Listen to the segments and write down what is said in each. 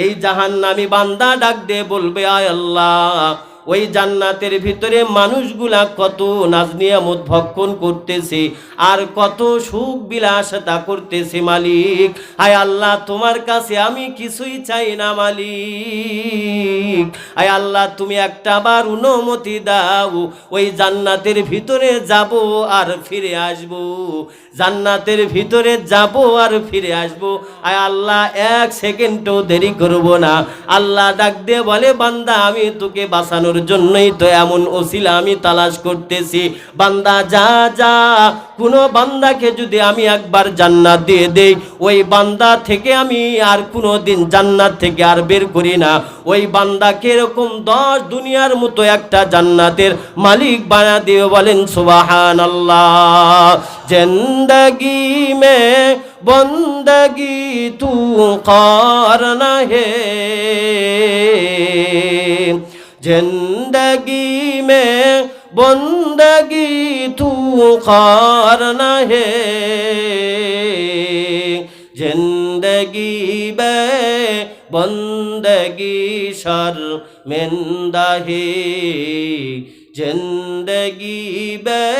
এই জাহান্নামী বান্দা ডাক দিয়ে বলবে, আয় আল্লাহ, ওই জান্নাতের ভিতরে মানুষগুলা কত নাজ নিয়ামত ভক্ষণ করতেছে আর কত সুখ বিলাসিতা করতেছে মালিক। আয় আল্লাহ, তোমার কাছে আমি কিছুই চাই না মালিক। আয় আল্লাহ, তুমি একটা বার অনুমতি দাও, ওই জান্নাতের ভিতরে যাব আর ফিরে আসব, জান্নাতের ভিতরে যাব আর ফিরে আসব। আয় আল্লাহ, এক সেকেন্ডও দেরি করব না। আল্লাহ ডাক দিয়ে বলে, বান্দা, আমি তোকে বাঁচানোর জন্যই তো এমন ওসিলা আমি তালাশ করতেছি। বান্দা যা যা, কোনো বান্দাকে যদি আমি একবার জান্নাত দিয়ে দেই, ওই বান্দা থেকে আমি আর কোনো দিন জান্নাত থেকে আর বের করি না। ওই বান্দাকে এরকম 10 দুনিয়ার মতো একটা জান্নাতের মালিক বানা দিয়ে বলেন সুবহানাল্লাহ। জিন্দগি মে বন্দগি তু করনা হে, जिंदगी में बंदगी तू करना है, जिंदगी में बंदगी शर्मिंदा है, जिंदगी में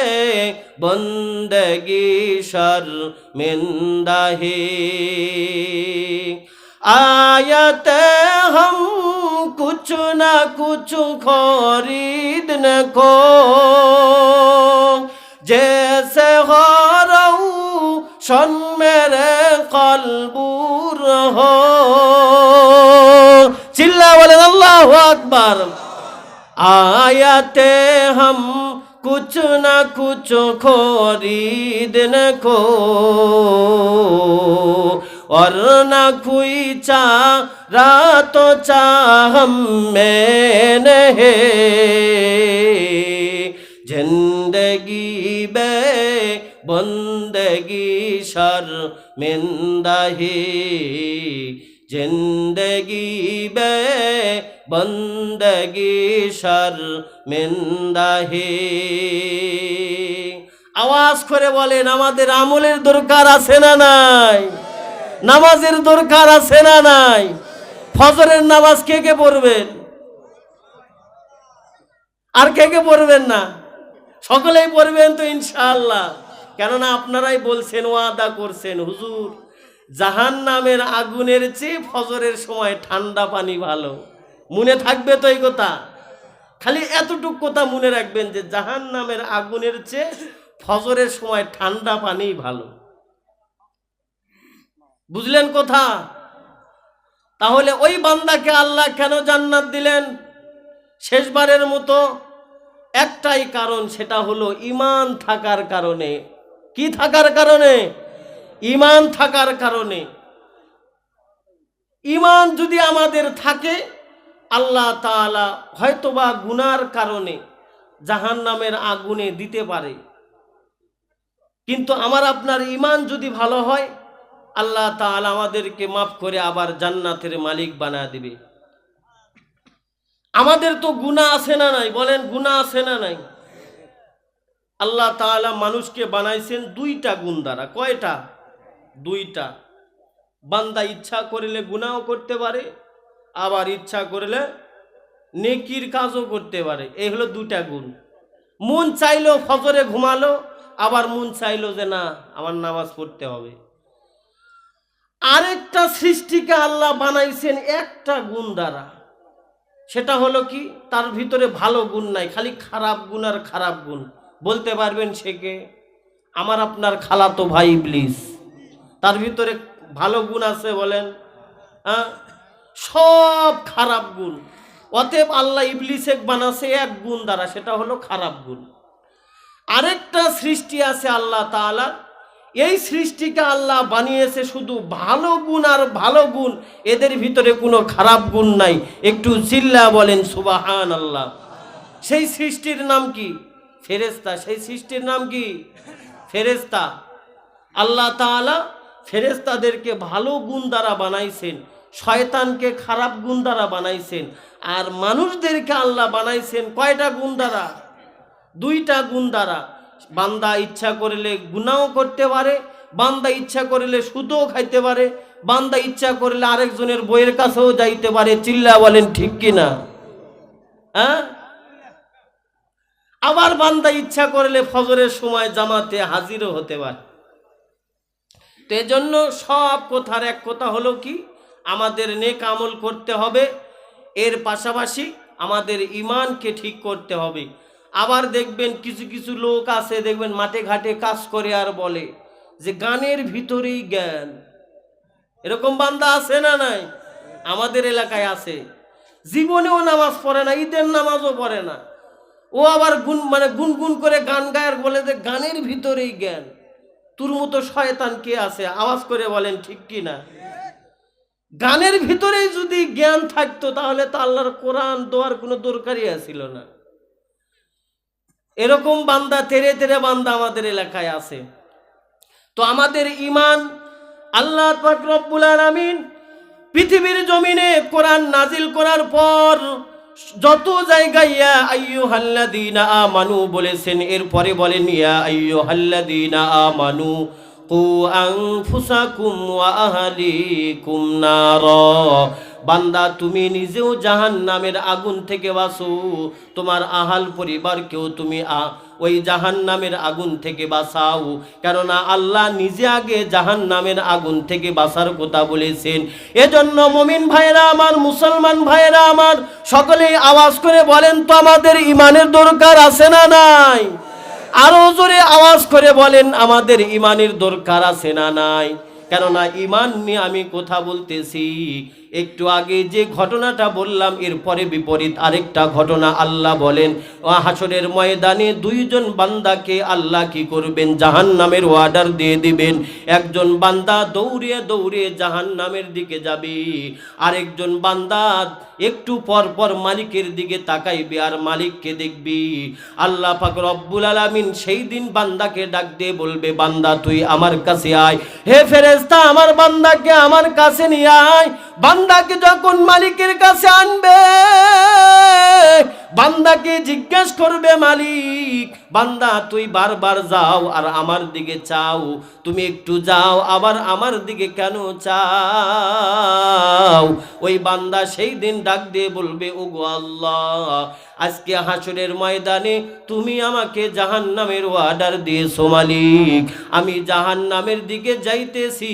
बंदगी शर्मिंदा है। आयते हम कुछ ना कुछ खरीदने को, जैसे हो रहू शन मेरे कल्बूर हो। चिल्ला बोलें अल्लाहु अकबर। आयते हम कुछ ना कुछ खरीदने को, और ना कोई चारा तो चाह में नहीं, जिंदगी बे बंदगी शर्मिंदा है, जिंदगी बे बंदगी शर्मिंदा है। आवाज करे बोलेन, आमादेर आमलेर दरकार आछे ना नाई? नामाजेर दरकार आछे ना नाई? फजरेर नामाज के के पढ़बेन আর কে কে পড়বেন না? সকলেই পড়বেন তো ইনশাআল্লাহ। কেননা আপনারাই বলছেন, ওয়াদা করছেন, হুজুর জাহান্নামের আগুনের চেয়ে ফজরের সময় ঠান্ডা পানি ভালো। মনে থাকবে তো এই কথা? খালি এতটুকু কথা মনে রাখবেন যে জাহান্নামের আগুনের চেয়ে ফজরের সময় ঠান্ডা পানি ভালো। বুঝলেন কথা? তাহলে ওই বান্দাকে আল্লাহ কেন জান্নাত দিলেন? শেষবারের মতো একটাই কারণ, সেটা হলো ঈমান থাকার কারণে। কি থাকার কারণে? ঈমান থাকার কারণে। ঈমান যদি আমাদের থাকে, আল্লাহ তাআলা হয়তোবা গুনার কারণে জাহান্নামের আগুনে দিতে পারে, কিন্তু আমার আপনার ঈমান যদি ভালো হয়, আল্লাহ তাআলা আমাদেরকে মাফ করে আবার জান্নাতের মালিক বানায় দিবে। আমাদের তো গুনাহ আছে না নাই? বলেন, গুনাহ আছে না নাই? আল্লাহ তাআলা মানুষকে বানাইছেন 2টা গুণ দ্বারা। কয়টা? 2টা। বান্দা ইচ্ছা করলে গুনাহও করতে পারে, আবার ইচ্ছা করলে নেকির কাজও করতে পারে। এই হলো 2টা গুণ। মন চাইলো ফজরে ঘুমালো, আবার মন চাইলো যে না, আমার নামাজ পড়তে হবে। আরেকটা সৃষ্টিকে আল্লাহ বানাইছেন একটা গুণ দ্বারা, সেটা হলো কি? তার ভিতরে ভালো গুণ নাই, খালি খারাপ গুণ আর খারাপ গুণ। বলতে পারবেন সে কে? আমার আপনার খালাতো ভাই ইবলিস। তার ভিতরে ভালো গুণ আছে? বলেন। সব খারাপ গুণ। অতএব আল্লাহ ইবলিসে বানাছে এক গুণ দ্বারা, সেটা হলো খারাপ গুণ। আরেকটা সৃষ্টি আছে আল্লাহ তাআলা, এই সৃষ্টিকে আল্লাহ বানিয়েছে শুধু ভালো গুণ আর ভালো গুণ, এদের ভিতরে কোনো খারাপ গুণ নাই। একটু চিল্লা বলেন সুবহানাল্লাহ। সেই সৃষ্টির নাম কি? ফেরেশতা। সেই সৃষ্টির নাম কি? ফেরেশতা। আল্লাহ তাআলা ফেরেশতাদেরকে ভালো গুণ দ্বারা বানাইছেন, শয়তানকে খারাপ গুণ দ্বারা বানাইছেন, আর মানুষদেরকে আল্লাহ বানাইছেন কয়টা গুণ দ্বারা? 2টা গুণ দ্বারা। বান্দা ইচ্ছা করলে গুনাহও করতে পারে, বান্দা ইচ্ছা করলে সুদও খাইতে পারে, বান্দা ইচ্ছা করলে আরেকজনের বইয়ের কাছেও যাইতে পারে, চিল্লা বলেন ঠিক কিনা? হ্যাঁ, আবার বান্দা ইচ্ছা করলে ফজরের সময় জামাতে হাজিরও হতে পারে। তো এজন্য সব কথার এক কথা হলো কি, আমাদের নেক আমল করতে হবে, এর পাশাপাশি আমাদের ইমানকে ঠিক করতে হবে। আবার দেখবেন কিছু কিছু লোক আছে, দেখবেন মাঠে ঘাটে কাজ করে আর বলে যে গানের ভিতরেই জ্ঞান। এরকম বান্দা আছে না নাই? আমাদের এলাকায় আছে। জীবনেও নামাজ পড়ে না, ঈদের নামাজও পড়ে না, ও আবার গুনগুন করে গান গায় আর বলে যে গানের ভিতরেই জ্ঞান। তোর মতো শয়তান কে আছে? আওয়াজ করে বলেন ঠিক কি না? গানের ভিতরেই যদি জ্ঞান থাকতো তাহলে তো আল্লাহর কোরআন দোয়ার কোনো দরকারই ছিল না। এরকম বান্দা তেরে তেরে বান্দা আমাদের এলাকায় আছে। তো আমাদের ইমান, আল্লাহ পাক রব্বুল আলামিন পৃথিবীর জমিনে কোরআন নাজিল করার পর যত জায়গায় ইয়া আইয়ুহাল্লাযীনা আমানু বলেছেন, এরপরে বলেন ইয়া আইয়ুহাল্লাযীনা আমানু কু আনফুসাকুম ওয়া আহলিকুম নারা। বান্দা তুমি নিজেও জাহান্নামের আগুন থেকে বাঁচো, তোমার আহাল পরিবারকেও তুমি ওই জাহান্নামের আগুন থেকে বাঁচাও। কেননা আল্লাহ নিজে আগে জাহান্নামের আগুন থেকে বাঁচার কথা বলেছেন। এজন্য মুমিন ভাইরা আমার, মুসলমান ভাইরা আমার, সকলেই আওয়াজ করে বলেন তো আমাদের ইমানের দরকার আছে না নাই? আরো জোরে আওয়াজ করে বলেন আমাদের ইমানের দরকার আছে না নাই? কেননা ইমান নিয়ে আমি কথা বলতেছি। একটু আগে যে ঘটনাটা বললাম এরপরে বিপরীত আরেকটা ঘটনা। আল্লাহ বলেন হাসরের ময়দানে দুইজন বান্দাকে আল্লাহ কি করবেন? জাহান্নামের অর্ডার দিয়ে দিবেন। একজন বান্দা দৌড়ে দৌড়ে জাহান্নামের দিকে যাবে, আরেকজন বান্দা একটু পর পর মালিকের দিকে তাকাইবে আর মালিককে দেখবি। আল্লাহ পাক রব্বুল আলামিন সেই দিন বান্দাকে ডাক দিয়ে বলবে, বান্দা তুই আমার কাছে আয়। হে ফেরেশতা, আমার বান্দাকে আমার কাছে নিয়ে আয়। বান্দাকে যখন মালিকের কাছে আনবে, বান্দাকে জিজ্ঞেস করবে, মালিক বান্দা তুই বারবার যাও আর আমার দিকে চাও, তুমি একটু যাও আবার আমার দিকে কেন চাও? ওই বান্দা সেই দিন ডাক দিয়ে বলবে, ওগো আল্লাহ, আজকে হাসরের ময়দানে তুমি আমাকে জাহান্নামের অর্ডার দিয়েছো মালিক, আমি জাহান্নামের দিকে যাইতেছি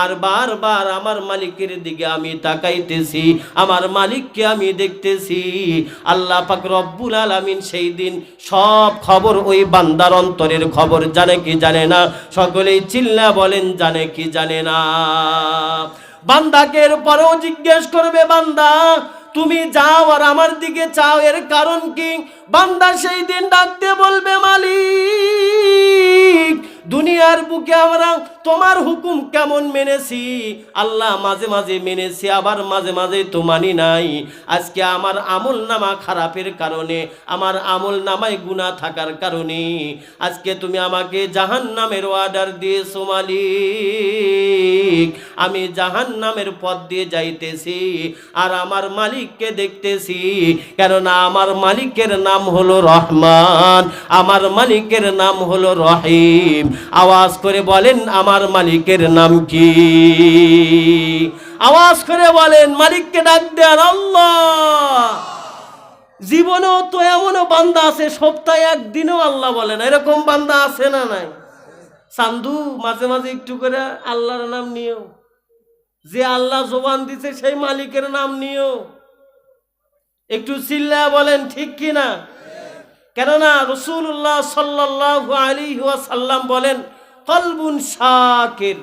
আর বারবার আমার মালিকের দিকে আমি তাকাইতেছি, আমার মালিককে আমি দেখতেছি। আল্লাহ পাক রব্বুল আলামিন সেই দিন সব খবর ওই বান্দার অন্তরের খবর জানে কি জানে না? সকলেই চিল্লা বলেন জানে কি জানে না? বান্দাকে এরপরেও জিজ্ঞেস করবে, বান্দা তুমি যাও আর আমার দিকে চাও, এর কারণ কি? বান্দা সেই দিন ডাকতে বলবে, মালিক দুনিয়ার বুকে আমরা তোমার হুকুম কেমন মেনেছি আল্লাহ, মাঝে মাঝে মেনেছি আবার মাঝে মাঝে তো মানি নাই। আজকে আমার আমল নামা খারাপের কারণে, আমার আমল নামায় গুনাহ থাকার কারণে আজকে তুমি আমাকে জাহান্নামের অর্ডার দিয়েছো মালিক। আমি জাহান্নামের পথ দিয়ে যাইতেছি আর আমার মালিককে দেখতেছি, কেননা আমার মালিকের নাম হলো রহমান, আমার মালিকের নাম হলো রহিম। আওয়াজ করে বলেন আমার মালিকের নাম কি? আওয়াজ করে বলেন, মালিককে ডাক দেন আল্লাহ। জীবনেও তো এমনও বান্দা আছে সপ্তাহে একদিনও আল্লাহ বলে না, এরকম বান্দা আছে না নাই? চান্দু মাঝে মাঝে একটু করে আল্লাহর নাম নিও, যে আল্লাহ জবান দিছে সেই মালিকের নাম নিও। একটু চিল্লা বলেন ঠিক কিনা? কেননা রাসূলুল্লাহ সাল্লাল্লাহু আলাইহি ওয়াসাল্লাম বলেন, কলবুন শাকির,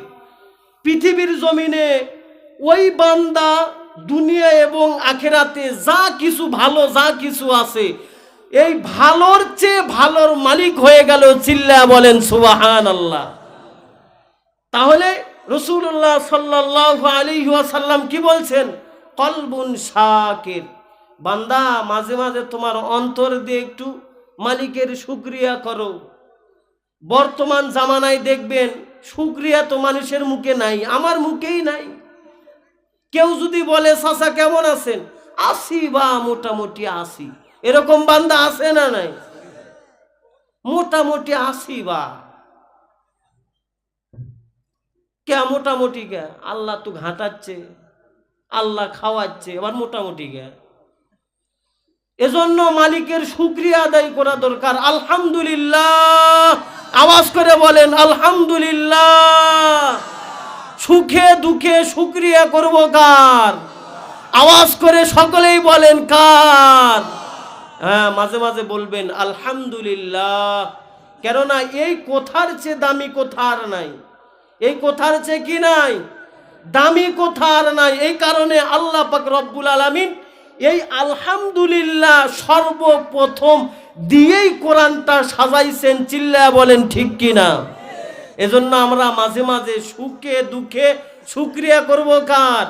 পৃথিবীর জমিনে ওই বান্দা দুনিয়া এবং আখিরাতে যা কিছু ভালো যা কিছু আছে এই ভালোর চেয়ে ভালোর মালিক হয়ে গেল। চিল্লা বলেন সুবহানাল্লাহ। তাহলে রাসূলুল্লাহ সাল্লাল্লাহু আলাইহি ওয়াসাল্লাম কি বলছেন? কলবুন শাকির, বান্দা মাঝে মাঝে তোমার অন্তর দিয়ে একটু মালিকের শুকরিয়া করো। বর্তমান জামানায় দেখবেন শুকরিয়া তো মানুষের মুখে নাই, আমার মুখেই নাই। কেউ যদি বলে চাচা কেমন আছেন, আছি বা মোটামুটি আছি, এরকম বান্দা আছে না নাই? মোটামুটি আছি বা। কে মোটামুটি কে? আল্লাহ তো ঘাটাচ্ছে, আল্লাহ খাওয়াচ্ছে, আবার মোটামুটি কে? এজন্য মালিকের শুকরিয়া আদায় করা দরকার। আলহামদুলিল্লাহ, আওয়াজ করে বলেন আলহামদুলিল্লাহ। সুখে দুঃখে শুকরিয়া করব কার? আওয়াজ করে সকলেই বলেন কার? হ্যাঁ, মাঝে মাঝে বলবেন আলহামদুলিল্লাহ। কেননা এই কথার চেয়ে দামি কথা আর নাই, এই কথার চেয়ে কি নাই? দামি কথা আর নাই। এই কারণে আল্লাহ পাক রব্বুল আলামিন এই আলহামদুলিল্লাহ সর্বপ্রথম দিয়েই কোরআনটা সাজাইছেন। চিল্লায়া বলেন ঠিক কিনা? এজন্য আমরা মাঝে মাঝে সুখে দুঃখে শুকরিয়া করব কার?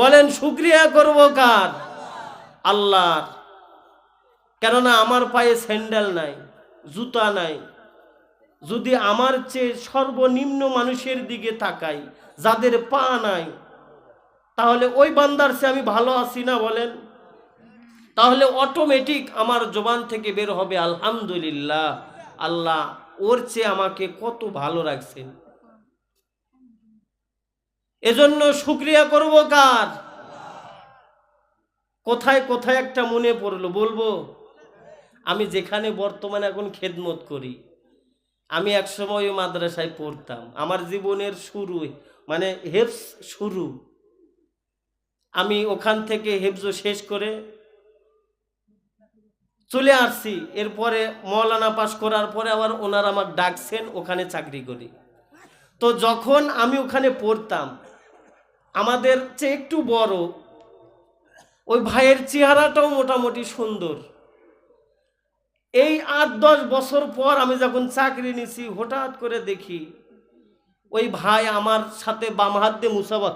বলেন শুকরিয়া করব কার? আল্লাহর। কেননা আমার পায়ে স্যান্ডেল নাই, জুতা নাই। যদি আমার চেয়ে সর্বনিম্ন মানুষের দিকে তাকাই, যাদের পা নাই, তাহলে ওই বান্দার চেয়ে আমি ভালো আছি না? বলেন। তাহলে অটোমেটিক আমার জবান থেকে বের হবে আলহামদুলিল্লাহ, আল্লাহ ওর চেয়ে আমাকে কত ভালো রাখছেন। এজন্য শুকরিয়া করব কার? কোথায় কোথায় একটা মনে পড়লো, বলবো? আমি যেখানে বর্তমানে এখন খেদমত করি, আমি একসময় ওই মাদ্রাসায় পড়তাম। আমার জীবনের শুরু, মানে হেফজ শুরু। আমি ওখান থেকে হেফজ শেষ করে চলে আসছি। এরপরে মৌলানা পাশ করার পরে আবার ওনারা আমার ডাকছেন, ওখানে চাকরি করি। তো যখন আমি ওখানে পড়তাম, আমাদের চেয়ে একটু বড় ওই ভাইয়ের চেহারাটাও মোটামুটি সুন্দর। এই 8-10 বছর পর আমি যখন চাকরি নিছি, হঠাৎ করে দেখি ওই ভাই আমার সাথে বাম হাত দিয়ে মুসাফা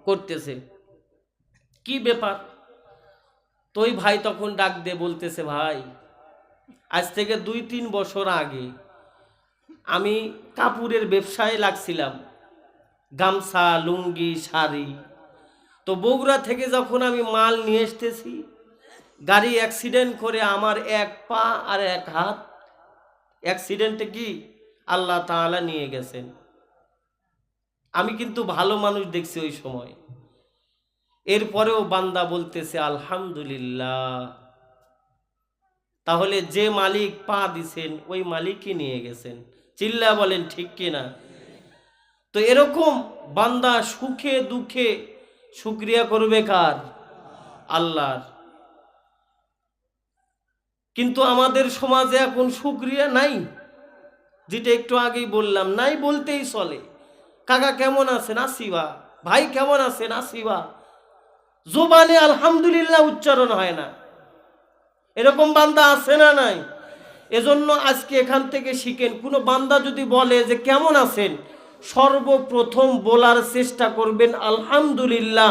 করতেছে। কি ব্যাপার? তো ওই ভাই তখন ডাক দিয়ে বলতেছে, ভাই আজ থেকে 2-3 বছর আগে আমি কাপড়ের ব্যবসায় লাগছিলাম, গামছা, লুঙ্গি, শাড়ি। তো বগুড়া থেকে যখন আমি মাল নিয়ে আসতেছি, গাড়ি অ্যাক্সিডেন্ট করে আমার এক পা আর এক হাত অ্যাক্সিডেন্টে কি আল্লাহ তাআলা নিয়ে গেছেন। আমি কিন্তু ভালো মানুষ দেখছি ওই সময়। এরপরেও বান্দা বলতেছে আলহামদুলিল্লাহ। তাহলে যে মালিক পা দিছেন ওই মালিকই নিয়ে গেছেন। চিল্লা বলেন ঠিক কিনা? তো এরকম বান্দা সুখে দুঃখে শুকরিয়া করবে কার? আল্লাহর। কিন্তু আমাদের সমাজে এখন শুকরিয়া নাই, যেটা একটু আগেই বললাম, নাই বলতেই চলে। কাকা কেমন আছেন? আসিবা। ভাই কেমন আছেন? আসিবা। জবানে আলহামদুলিল্লাহ উচ্চারণ হয় না। এরকম বান্দা আছে না নাই? এজন্য আজকে এখান থেকে শিখেন, কোনো বান্দা যদি বলে যে কেমন আছেন, সর্বপ্রথম বলার চেষ্টা করবেন আলহামদুলিল্লাহ,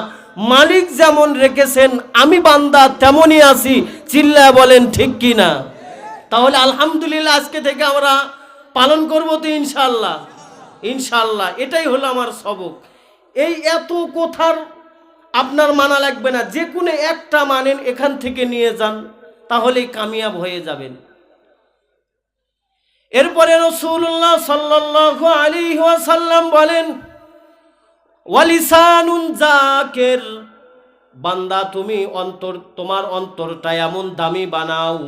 মালিক যেমন রেখেছেন আমি বান্দা তেমনই আছি। চিল্লায় বলেন ঠিক কিনা? তাহলে আলহামদুলিল্লাহ আজকে থেকে আমরা পালন করব তো ইনশাআল্লাহ। ইনশাআল্লাহ এটাই হলো আমার সবক। এই এত কথার আপনার মানা লাগবে না, যে কোনো একটা মানেন এখান থেকে নিয়ে যান, তাহলেই কামিয়াব হয়ে যাবেন। এরপরে রাসূলুল্লাহ সাল্লাল্লাহু আলাইহি ওয়াসাল্লাম বলেন, ওয়ালিসানুন যাকির, বান্দা তুমি তোমার অন্তরটা এমন দামি বানাও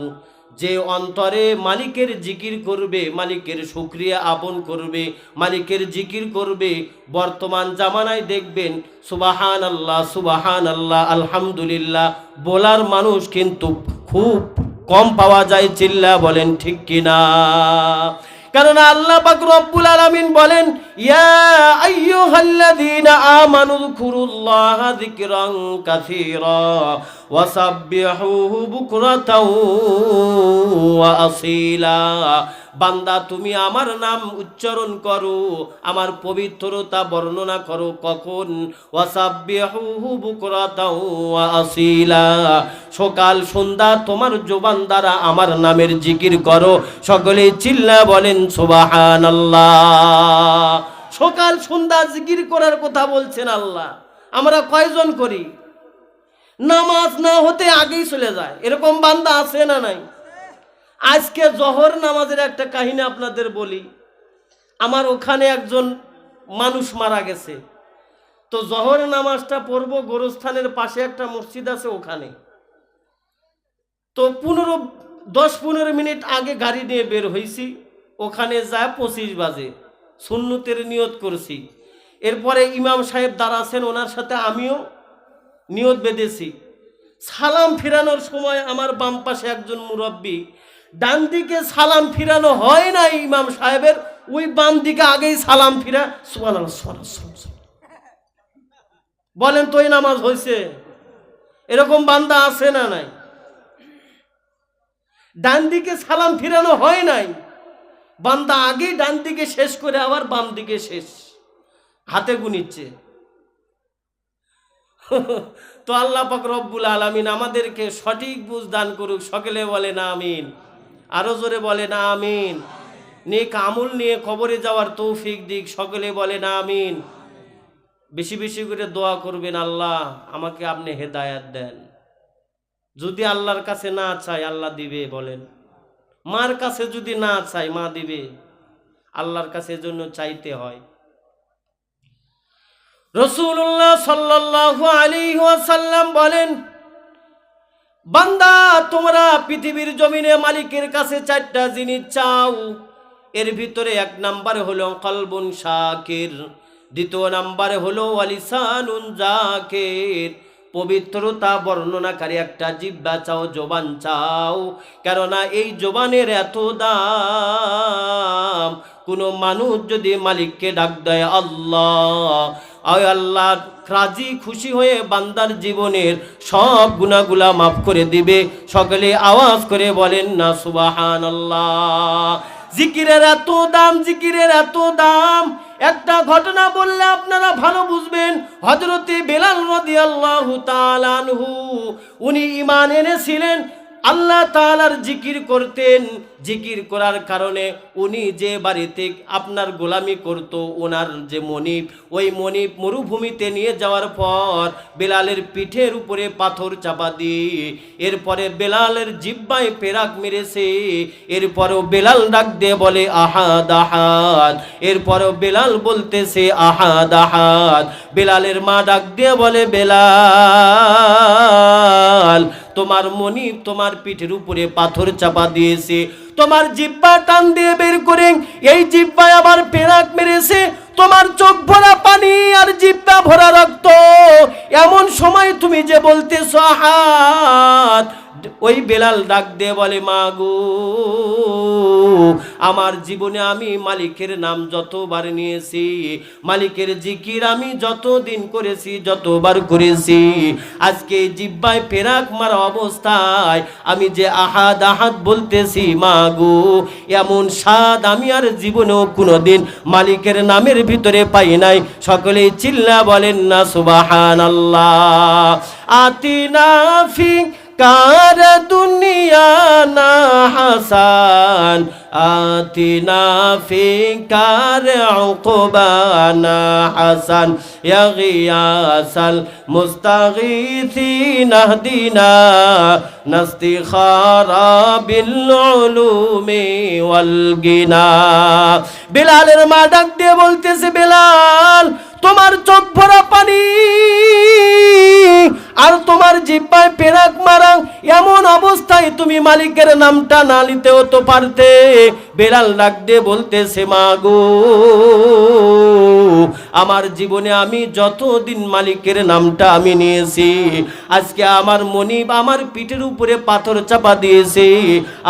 যে অন্তরে মালিকের জিকির করবে, মালিকের শুকরিয়া আপন করবে, মালিকের জিকির করবে। বর্তমান জামানায় দেখবেন সুবহানাল্লাহ সুবহানাল্লাহ আলহামদুলিল্লাহ বলার মানুষ কিন্তু খুব কম পাওয়া যায়। চিল্লা বলেন ঠিক কিনা? কারণ আল্লাহ পাক রব্বুল আলামিন বলেন, ইয়া আইয়ুহাল্লাযীনা আমানু যকুরুল্লাহা যিকরান কাসীরা ওয়াসাব্বিহুহু বুকরাতাও ওয়া আসীলা। বান্দা তুমি আমার নাম উচ্চারণ করো, আমার পবিত্রতা বর্ণনা করো। কখন? ওয়াসাব্বিহুহু বুকরাতাও ওয়া আসীলা, সকাল সন্ধ্যা তোমার জবান দ্বারা আমার নামের জিকির করো। সকলে চিল্লা বলেন সুবহানাল্লাহ। সকাল সন্ধ্যা জিকির করার কথা বলছেন আল্লাহ। আমরা কয়জন করি? নামাজ না হতে আগেই চলে যায়, এরকম বান্দা আছে না নাই? আজকে জোহর নামাজের একটা কাহিনী আপনাদের বলি। আমার ওখানে একজন মানুষ মারা গেছে, তো জহরের নামাজটা পড়বো, গোরস্থানের পাশে একটা মসজিদ আছে ওখানে। তো 10-15 মিনিট আগে গাড়ি নিয়ে বের হয়েছি, ওখানে যায় 25 বাজে, সুন্নতের নিয়ত করছি। এরপরে ইমাম সাহেব দাঁড়াছেন, ওনার সাথে আমিও নিয়ত বেঁধেছি। সালাম ফিরানোর সময় আমার বাম পাশে একজন মুরব্বী, ডান দিকে সালাম ফিরানো হয় না ইমাম সাহেবের, ওই বাম দিকে আগেই সালাম ফিরা। সুবহানাল্লাহ, সুবহানাল্লাহ। বলেন তো এই নামাজ হয়েছে? এরকম বান্দা আছে না নাই? ডান দিকে সালাম ফিরানো হয় নাই, বান্দা আগেই ডান দিকে শেষ করে আবার বাম দিকে শেষ, হাতে গুনিচ্ছে। তো আল্লাহ পাক রব্বুল আলামিন আমাদেরকে সঠিক বুঝ দান করুক। সকলে বলেন আমিন, আরো জোরে বলেন আমিন। নেক আমল নিয়ে কবরে যাওয়ার তৌফিক দিক, সকলে বলেন আমিন। বেশি বেশি করে দোয়া করবেন, আল্লাহ আমাকে আপনি হেদায়েত দেন। যদি আল্লাহর কাছে না চাই, আল্লাহ দিবে? বলেন। মার কাছে যদি না চাই, মা দিবে? আল্লাহর কাছে জন্য চাইতে হয়। রাসূলুল্লাহ সাল্লাল্লাহু আলাইহি ওয়াসাল্লাম বলেন, বান্দা তোমরা পৃথিবীর জমিনে মালিকের কাছে 4টা জিনিস চাও, এর ভিতরে 1 নাম্বার হলো কলবুন শাকির, 2 নাম্বারে হলো ওয়ালিসানুন জাকির, পবিত্রতা বর্ণনাকারী একটা জিহ্বা চাও, জবান চাও। কেননা এই জবানের এত দাম, কোনো মানুষ যদি মালিককে ডাক দেয় আল্লাহ, আল্লাহ রাজি খুশি হয়ে বান্দার জীবনের সব গুনাহগুলা মাফ করে দিবে। সকলে আওয়াজ করে বলেন না সুবহানাল্লাহ। জিকিরের এত দাম, জিকিরের এত দাম। একটা ঘটনা বললে আপনারা ভালো বুঝবেন। হযরতে বেলাল রাদিয়াল্লাহু তাআলা আনহু, উনি ঈমান এনেছিলেন, আল্লাহ তাআলার জিকির করতেন। জিকির করার কারণে উনি যে বাড়িতে আপনার গোলামি করত, ওনার যে মনিব, ওই মনিব মরুভূমিতে নিয়ে যাওয়ার পর বেলালের পিঠের উপরে পাথর চাপা দিয়ে এরপরে বেলালের জিহ্বায় পেরাক মেরেছে। এরপরেও বেলাল ডাক দিয়ে বলে আহাদ আহাদ, এরপরেও বেলাল বলতেছে আহাদ আহাদ। বেলালের মা ডাক দিয়ে বলে বেলাল, তোমার মনিব তোমার পিঠের উপরে পাথর চাপা দিয়েছে, তোমার জিহ্বা টান দিয়ে বের করে এই জিহ্বায় আবার পেরাক মেরেছে, তোমার চোখ ভরা পানি আর জিহ্বা ভরা রক্ত, এমন সময় তুমি যে বলতেছো আহাদ। ওই বেলাল ডাক দিয়ে বলে মা গো, আমার জীবনে আমি মালিকের নাম যতবার নিয়েছি, মালিকের জিকির আমি যতদিন করেছি, যতবার করেছি, আজকে জিহ্বায় পেরাক মারা অবস্থায় আমি যে আহাদ আহাদ বলতেছি, মা গো এমন স্বাদ আমি আর জীবনেও কোনোদিন মালিকের নামের ভিতরে পাই নাই। সকলেই চিল্লা বলেন না সুবহানাল্লাহ। আতিনা ফি কার দুনিয়া না হাসান, আতিনা ফি কার উকবানা হাসান, ইয়া গিয়াসাল মুস্তাগীথিন আহদিনা নাস্তিখারা বিল উলুমি ওয়াল গিনা। বেলালের মা ডাক দিয়ে বলতেছে, বেলাল তোমার চোখ ভরা পানি আর তোমার জিহ্বায় পেরাক মারা, এমন অবস্থায় তুমি মালিকের নামটা না নিতেও তো পারতে। বেলাল ডাক দিয়ে বলতেছে, মা গো আমার জীবনে আমি যতদিন মালিকের নামটা আমি নিয়েছি, আজকে আমার মনিব আমার পিঠের উপরে পাথর চাপা দিয়েছে,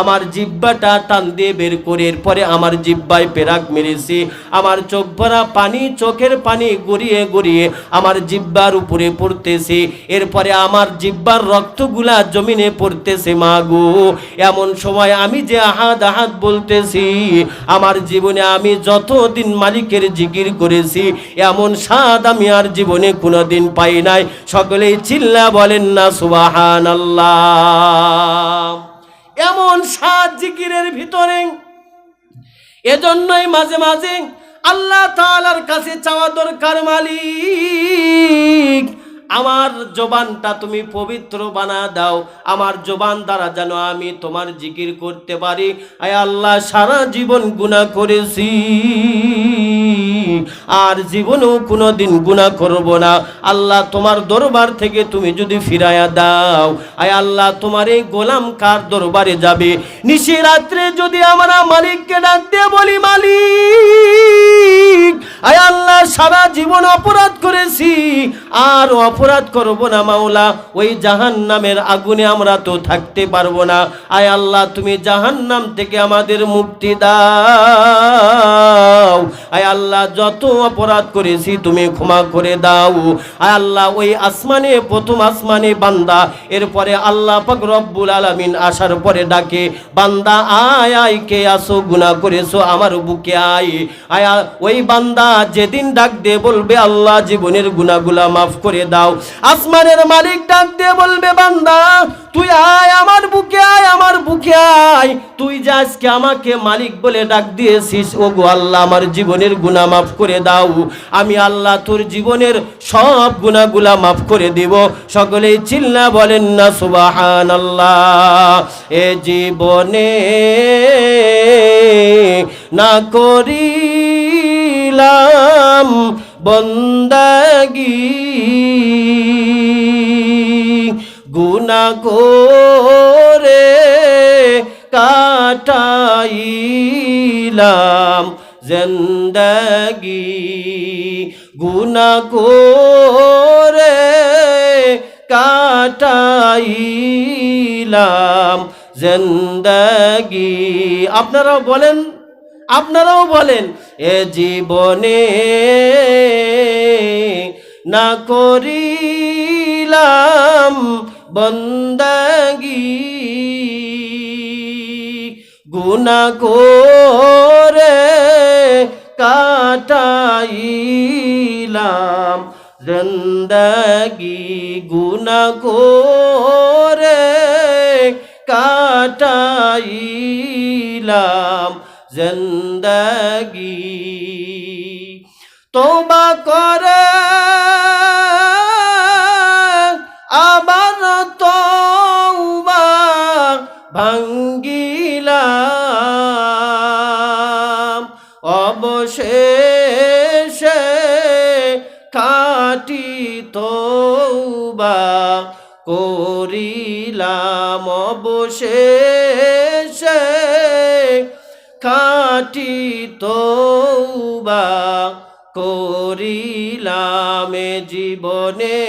আমার জিহ্বাটা টান দিয়ে বের করে এরপরে আমার জিহ্বায় পেরাক মেরেছে, আমার চোখ ভরা পানি, চোখের পানি গড়িয়ে গড়িয়ে আমার জিহ্বার উপরে পড়তেছে, এরপরে আমার জিহ্বার রক্তগুলা জমিনে পড়তেছে। মা গো এমন সময় আমি যে আহাদ আহাদ বলতেছি, আমার জীবনে আমি যতদিন মালিকের জিকির করেছি এমন স্বাদ আমি আর জীবনে কোনোদিন পাই নাই। সকলেই চিল্লা বলেন না সুবহানাল্লাহ। এমন স্বাদ জিকিরের ভিতরে। এজন্যই মাঝে মাঝে আল্লাহ তাআলার কাছে চাওয়া দরকার, মালিক আমার জবানটা তুমি পবিত্র বানা দাও, আমার জবান দ্বারা যেন আমি তোমার জিকির করতে পারি। আয় আল্লাহ সারা জীবন গুনাহ করেছি, আর জীবনেও কোনোদিন গুনাহ করব না। আল্লাহ তোমার দরবার থেকে তুমি যদি ফিরায়া দাও, আয় আল্লাহ তোমার এই গোলাম কার দরবারে যাবে? নিশি রাত্রে যদি আমরা মালিককে ডাক দিয়ে বলি, মালিক আয় আল্লাহ সারা জীবন অপরাধ করেছি, আর অপরাধ করব না মাওলা, ওই জাহান্নামের আগুনে আমরা তো থাকতে পারবো না। আয় আল্লাহ তুমি জাহান্নাম থেকে আমাদের মুক্তি দাও। আয় আল্লাহ যত অপরাধ করেছি তুমি ক্ষমা করে দাও। আয় আল্লাহ ওই আসমানে, প্রথম আসমানে বান্দা, এরপরে আল্লাহ পাক রব্বুল আলামিন আসার পরে ডাকে, বান্দা আয় আয়, কে আসো, গুনাহ করেছো আমার বুকে আয়। আয় ওই বান্দা যেদিন ডাক দিয়ে বলবে আল্লাহ জীবনের গুনাহগুলা মাফ করে দাও, আসমানের মালিক ডাক দিয়ে বলবে, বান্দা তুই আয় আমার বুকে আয়, আমার বুকে আয়। তুই যে আজকে আমাকে মালিক বলে ডাক দিয়েছিস, ও গো আল্লাহ আমার জীবনের গুনাহ মাফ করে দাও। আমি আল্লাহ তোর জীবনের সব গুনাহগুলা মাফ করে দিব। সকলেই চিল্লা বলেন না সুবহানাল্লাহ। এ জীবনে না করিলাম বন্দাগি, গুনাহ করে কাটাইলাম জিন্দেগি, গুনাহ করে কাটাইলাম জিন্দেগি। আপনারাও বলেন, আপনারাও বলেন, এ জীবনে না করিলাম বন্দেগি, গুনাহ করে কাটাইলাম জিন্দেগি, গুনাহ করে কাটাইলাম জিন্দেগি। তওবা করে আবার তওবা ভাঙ্গিলাম, অবশেষে খাঁটি তওবা করিলাম, অবশেষে খাঁটি তওবা করিলাম। জীবনে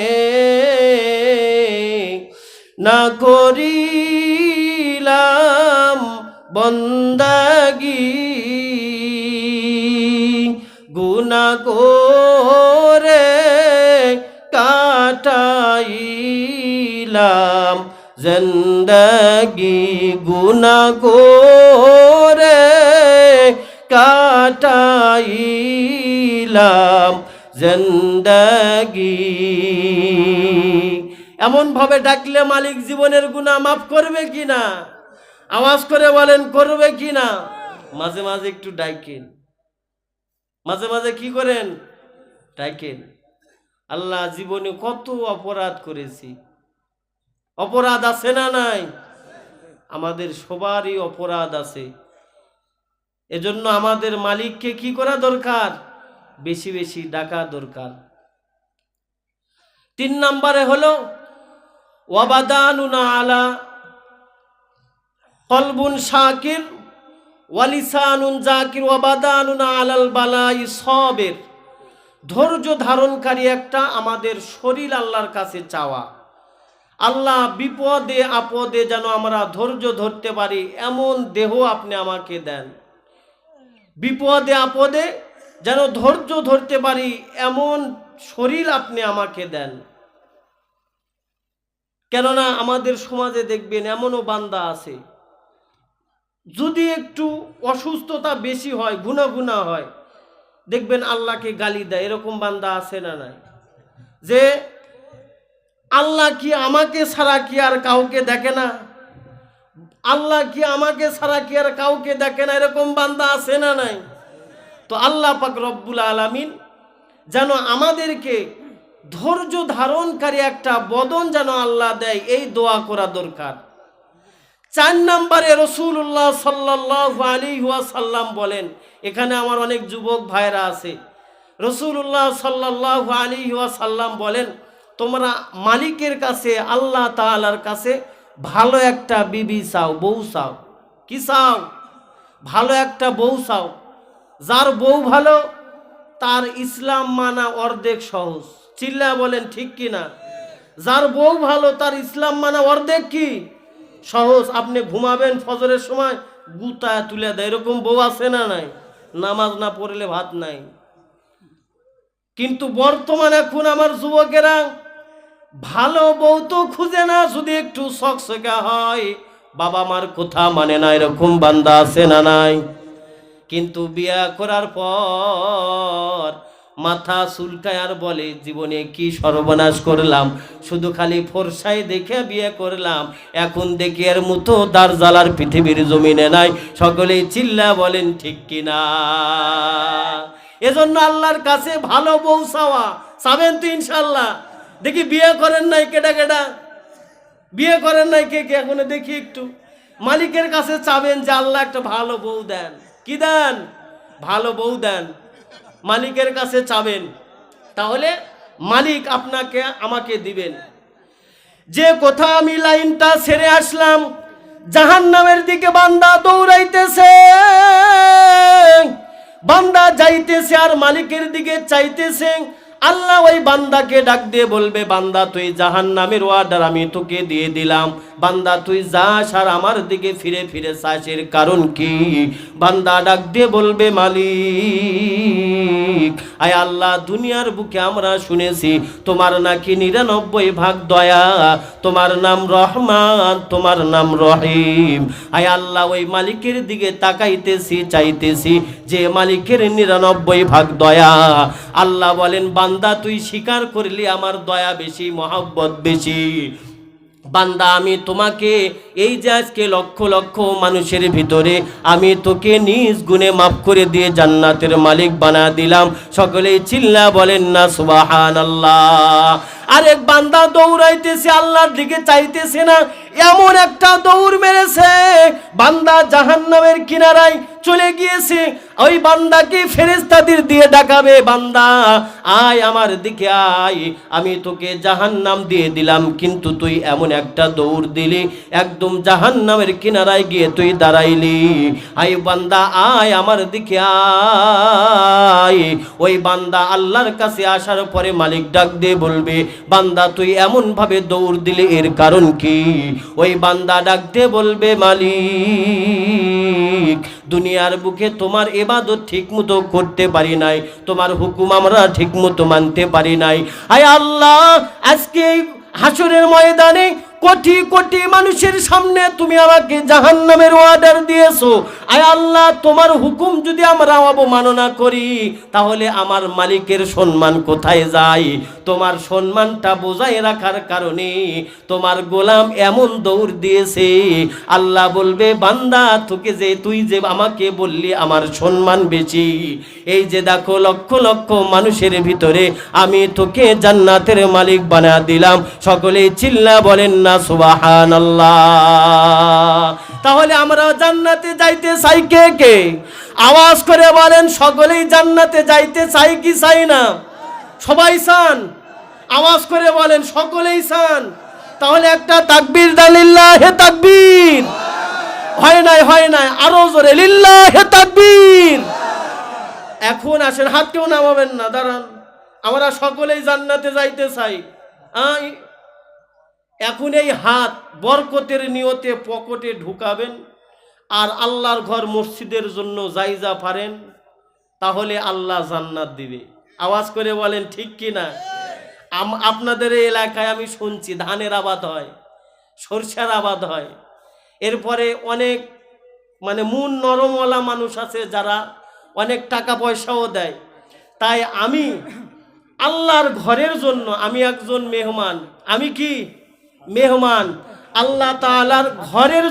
না করিলাম বন্দাগি, গুনাহ করে কাটাইলাম জিন্দেগি, গুনাহ করে কাটাইলাম জিন্দেগি। এমন ভাবে ডাকলে মালিক জীবনের গুনাহ মাফ করবে কিনা? আওয়াজ করে বলেন, করবে কিনা? মাঝে মাঝে একটু ডাকেন, মাঝে মাঝে কি করেন? ডাকেন। আল্লাহ জীবনে কত অপরাধ করেছি, অপরাধ আছে না নাই? আমাদের সবারই অপরাধ আছে। এজন্য আমাদের মালিককে কি করা দরকার? বেশি বেশি ডাকা দরকার। 3 নম্বরে হলো ওয়াবাদানুনা আলা কলবুন শাকির ওয়ালিসানুন জাকির ওয়াবাদানুনা আলাল বালাই সবির। ধৈর্য ধারণকারী একটা আমাদের শরীর আল্লাহর কাছে চাওয়া। আল্লাহ বিপদে আপদে যেন আমরা ধৈর্য ধরতে পারি এমন দেহ আপনি আমাকে দেন। বিপদে আপদে যেন ধৈর্য ধরতে পারি এমন শরীর আপনি আমাকে দেন। কেননা আমাদের সমাজে দেখবেন এমনও বান্দা আছে, যদি একটু অসুস্থতা বেশি হয়, গুনাহ হয়, দেখবেন আল্লাহকে গালি দেয়। এরকম বান্দা আছে না নাই? যে আল্লাহ কি আমাকে ছাড়া কি আর কাউকে দেখে না? আল্লাহ কি আমাকে ছাড়া কি আর কাউকে দেখে না? এরকম বান্দা আছে না নাই? তো আল্লাহ পাক রব্বুল আলামিন যেন আমাদেরকে ধৈর্য ধারণকারী একটা বদন যেন আল্লাহ দেয়, এই দোয়া করা দরকার। 4 নম্বরে রাসূলুল্লাহ সাল্লাল্লাহু আলাইহি ওয়াসাল্লাম বলেন, এখানে আমার অনেক যুবক ভাইরা আছে, রাসূলুল্লাহ সাল্লাল্লাহু আলাইহি ওয়াসাল্লাম বলেন, তোমরা মালিকের কাছে, আল্লাহ তাআলার কাছে ভালো একটা বিবি চাও, বউ চাও। কি চাও? ভালো একটা বউ চাও। যার বউ ভালো তার ইসলাম মানা অর্ধেক সহজ। চিল্লা বলেন ঠিক কি না? যার বউ ভালো তার ইসলাম মানা অর্ধেক কি সহজ। আপনি ঘুমাবেন ফজরের সময় গুতা তুলে দেয়, এরকম বউ আছে না নাই? নামাজ না পড়লে ভাত নাই। কিন্তু বর্তমানে এখন আমার যুবকেরা ভালো বউ তো খুঁজে না, যদি একটু চকচকে হয়, বাবা মার কথা মানে না, এরকম বান্দা আছে না নাই? কিন্তু বিয়া করার পর মাথা চুলকায় আর বলে, জীবনে কি সর্বনাশ করলাম, শুধু খালি ফর্সাই দেখে বিয়ে করলাম, এখন দেখি এর মতো দারজালার পৃথিবীর জমিনে নাই। সকলেই চিল্লা বলেন ঠিক কিনা? এজন্য আল্লাহর কাছে ভালো বউ চাওয়া। চাবেন তো ইনশাল্লাহ? দেখি বিয়ে করেন নাই কেডা কেডা? বিয়ে করেন নাই কে কে? এখন দেখি একটু মালিকের কাছে চাবেন যে আল্লাহ একটা ভালো বউ দেন। কি দেন? ভালো বউ দেন। মালিকের কাছে চাবেন, তাহলে মালিক আপনাকে আমাকে দিবেন। যে কথা আমি লাইনটা ছেড়ে আসলাম, জাহান্নামের দিকে বান্দা দৌড়াইতেছে, বান্দা যাইতেছে আর মালিকের দিকে চাইতেছে। আল্লাহ ওই বান্দাকে ডাক দিয়ে বলবে, বান্দা তুই জাহান্নামের অর্ডার আমি তোকে দিয়ে দিলাম, বান্দা তুই যাস আর আমার দিকে ফিরে ফিরে চাস, এর কারণ কি? বান্দা ডাক দিয়ে বলবে, মালিক আয় আল্লাহ, দুনিয়ার বুকে আমরা শুনেছি তোমার নাকি 99 ভাগ দয়া, তোমার নাম রহমান, তোমার নাম রহিম। আয় আল্লাহ, ওই মালিকের দিকে তাকাইতেছি, চাইতেছি যে মালিকের 99 ভাগ দয়া। আল্লাহ বলেন, বান্দা তুই স্বীকার করলি আমার দয়া বেশি, মহব্বত বেশি। বান্দা আমি তোমাকে এই যে আজকে লক্ষ লক্ষ মানুষের ভিতরে আমি তোকে নিজ গুণে মাফ করে দিয়ে জান্নাতের মালিক বানা দিলাম। সকলেই চিল্লা বলেন না সুবহানাল্লাহ। আরেক বান্দা দৌড়াইতেছে, আল্লাহর দিকে চাইতেছে না, এমন একটা দৌড় মেরেছে বান্দা জাহান্নামের কিনারায় চলে গিয়েছে। ওই বান্দাকে ফেরেশতাদের দিয়ে ডাকাবে, বান্দা আয় আমার দিকে আয়, আমি তোকে জাহান্নাম দিয়ে দিলাম, কিন্তু তুই এমন একটা দৌড় দিলি, একদম জাহান্নামের কিনারায় গিয়ে তুই দাঁড়াইলি। আয় বান্দা আয় আমার দিকে আয়। ওই বান্দা আল্লাহর কাছে আসার পরে মালিক ডাক দিয়ে বলবে, বান্দা তুই এমন ভাবে দৌড় দিলি, এর কারণ কি? ওই বান্দা ডাক দিয়ে বলবে, মালিক দুনিয়ার বুকে তোমার ইবাদত ঠিক মতো করতে পারি নাই, তোমার হুকুম আমরা ঠিক মতো মানতে পারি নাই। আয় আল্লাহ, আজকে হাসরের ময়দানে কোটি কোটি মানুষের সামনে তুমি আমাকে জাহান্নামের অর্ডার দিয়েছো। আয় আল্লাহ, তোমার হুকুম যদি আমরা অবমাননা করি তাহলে আমার মালিকের সম্মান কোথায় যায়? তোমার সম্মানটা বজায় রাখার কারণে তোমার গোলাম এমন দৌড় দিয়েছে। আল্লাহ বলবে, বান্দা তোকে যে তুই যে আমাকে বললি আমার সম্মান বেশি, এই যে দেখো লক্ষ লক্ষ মানুষের ভিতরে আমি তোকে জান্নাতের মালিক বানা দিলাম। সকলেই চিল্লা বলেন না সুবহানাল্লাহ। তাহলে আমরা জান্নাতে যাইতে চাই কে কে? আওয়াজ করে বলেন, সকলেই জান্নাতে যাইতে চাই কি চাই না? সবাই চান? আওয়াজ করে বলেন, সকলেই চান? তাহলে একটা তাকবীর দাও, লিল্লাহে তাকবীর। হয় নাই, হয় নাই, আরো জোরে লিল্লাহে তাকবীর। এখন আসেন, হাত কেউ নামাবেন না, দাঁড়ান। আমরা সকলেই জান্নাতে যাইতে চাই। এখন এই হাত বরকতের নিয়তে পকেটে ঢুকাবেন, আর আল্লাহর ঘর মসজিদের জন্য যাইজা পারেন, তাহলে আল্লাহ জান্নাত দিবে। আওয়াজ করে বলেন ঠিক কি না? আপনাদের এই এলাকায় আমি শুনছি ধানের আবাদ হয়, সরষের আবাদ হয়, এরপরে অনেক মানে মন নরমওয়ালা মানুষ আছে যারা অনেক টাকা পয়সাও দেয়। তাই আমি আল্লাহর ঘরের জন্য আমি একজন মেহমান। আমি কি মেহমান? আল্লাহ তাআলার ঘরের